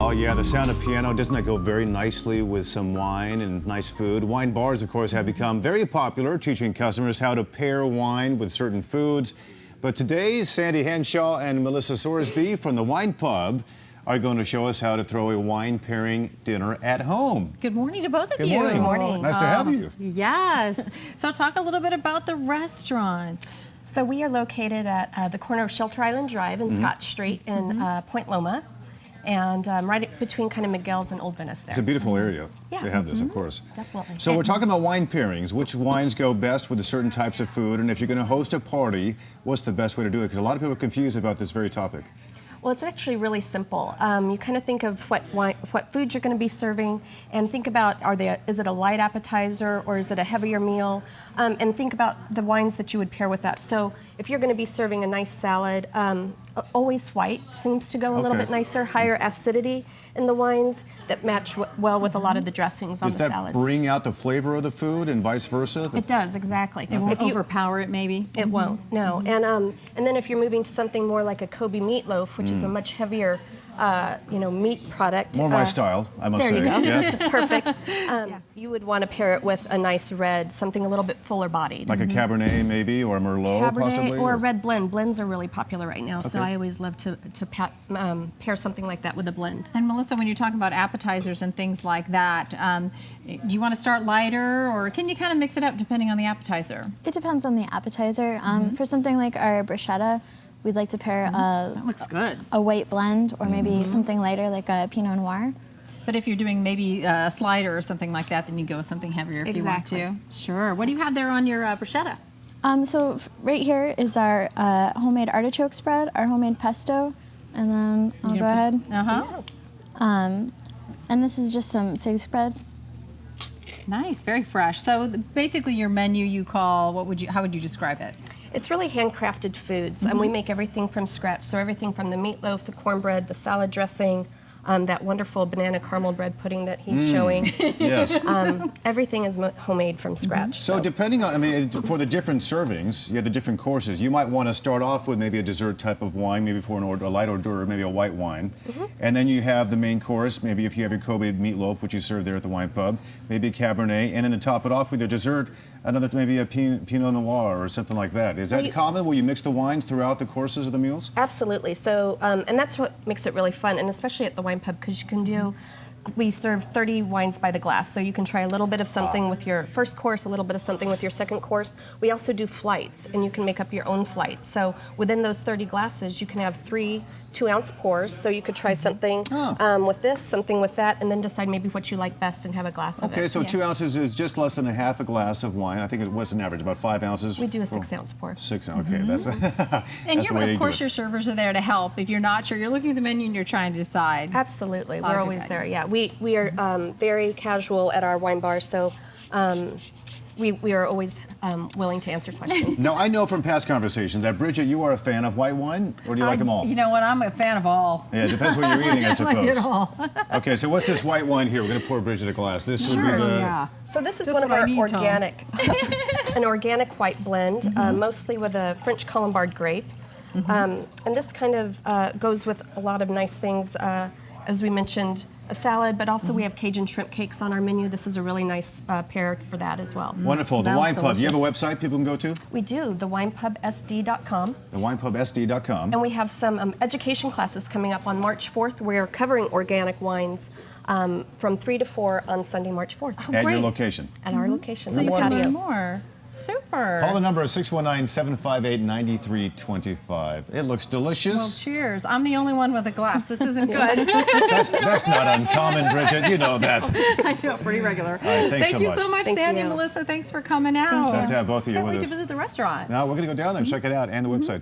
Oh yeah, the sound of piano, doesn't that go very nicely with some wine and nice food? Wine bars, of course, have become very popular, teaching customers how to pair wine with certain foods. But today, Sandy Henshaw and Melissa Sorsby from the Wine Pub are going to show us how to throw a wine pairing dinner at home. Good morning to both of Good you. morning. Good morning. Nice to have you. Yes. So talk a little bit about the restaurant. So we are located at the corner of Shelter Island Drive and Scott Street in Point Loma, and right between kind of Miguel's and Old Venice there. It's a beautiful area Yeah. to have this, of course. Definitely. So we're talking about wine pairings. Which wines go best with certain types of food? And if you're going to host a party, what's the best way to do it? Because a lot of people are confused about this very topic. Well, it's actually really simple. You kind of think of what foods you're going to be serving, and think about is it a light appetizer or is it a heavier meal, and think about the wines that you would pair with that. So if you're going to be serving a nice salad, always white seems to go a little bit nicer, higher acidity in the wines that match well with a lot of the dressings on Does the that salads. bring out the flavor of the food and vice versa? It does, exactly. It won't overpower it, maybe? It won't, no. And then if you're moving to something more like a Kobe meatloaf, which is a much heavier, meat product. More my style, I must there say. you go. Yeah. Perfect. You would want to pair it with a nice red, something a little bit fuller bodied. Like a Cabernet maybe, or a Merlot Cabernet possibly? or a red blend. Blends are really popular right now, so Okay. I always love to pair something like that with a blend. And Melissa, when you're talking about appetizers and things like that, do you want to start lighter, or can you kind of mix it up depending on the appetizer? It depends on the appetizer. For something like our bruschetta, we'd like to pair That looks good. a white blend or maybe something lighter like a Pinot Noir. But if you're doing maybe a slider or something like that, then you go with something heavier if Exactly. you want to. Sure. What do you have there on your bruschetta? Right here is our homemade artichoke spread, our homemade pesto, and then I'll go ahead. And this is just some fig spread. Nice, very fresh. So basically your menu you call, how would you describe it? It's really handcrafted foods, and we make everything from scratch. So everything from the meatloaf, the cornbread, the salad dressing, that wonderful banana caramel bread pudding that he's showing. Yes. Everything is homemade from scratch. So depending on, for the different servings, you have the different courses. You might want to start off with maybe a dessert type of wine, maybe for a light hors d'oeuvre, maybe a white wine. And then you have the main course, maybe if you have your Kobe meatloaf, which you serve there at the Wine Pub, maybe a Cabernet, and then to top it off with your dessert, maybe a Pinot Noir or something like that. Is that common? Will you mix the wines throughout the courses of the meals? Absolutely. So, and that's what makes it really fun, and especially at the Wine Pub, because you can do. We serve 30 wines by the glass, so you can try a little bit of something with your first course, a little bit of something with your second course. We also do flights, and you can make up your own flight. So within those 30 glasses, you can have 3 2-ounce pours, so you could try something with this, something with that, and then decide maybe what you like best and have a glass of it. Okay, so 2 ounces is just less than a half a glass of wine. I think it was an average, about 5 ounces. We do a 6-ounce pour. 6 ounces, okay. That's, And that's the way of you course do it. your servers are there to help. If you're not sure, you're looking at the menu and you're trying to decide. Absolutely, Oh, we're good always there. guidance. Yeah, we are very casual at our wine bar, so we are always willing to answer questions. Now, I know from past conversations that, Bridget, you are a fan of white wine, or do you like them all? You know what? I'm a fan of all. Yeah, it depends what you're eating, I I like suppose. it all. Okay, so what's this white wine here? We're going to pour Bridget a glass. This would be Sure, the... yeah. So this is Just one of what I our need, Tom. organic, an organic white blend, mostly with a French Colombard grape. And this kind of goes with a lot of nice things, as we mentioned, a salad, but also we have Cajun shrimp cakes on our menu. This is a really nice pair for that as well. Wonderful. The Smells Wine Pub. You have a website people can go to? We do, thewinepubsd.com. Thewinepubsd.com. And we have some education classes coming up on March 4th. We're covering organic wines from 3 to 4 on Sunday, March 4th At your great. location. at our location. So on you the can patio. learn more. Super. Call the number 619-758-9325. It looks Well, delicious. cheers. I'm the only one with a glass. This isn't good. That's not uncommon, Bridget. You know that. I do it pretty regular. All right, thanks Thank so you much. so much, Thank Sandy you. and Melissa. Thanks for coming out. Nice to have both of you Can't with wait us. to visit the restaurant. Now, we're going to go down there and check it out, and the website, too.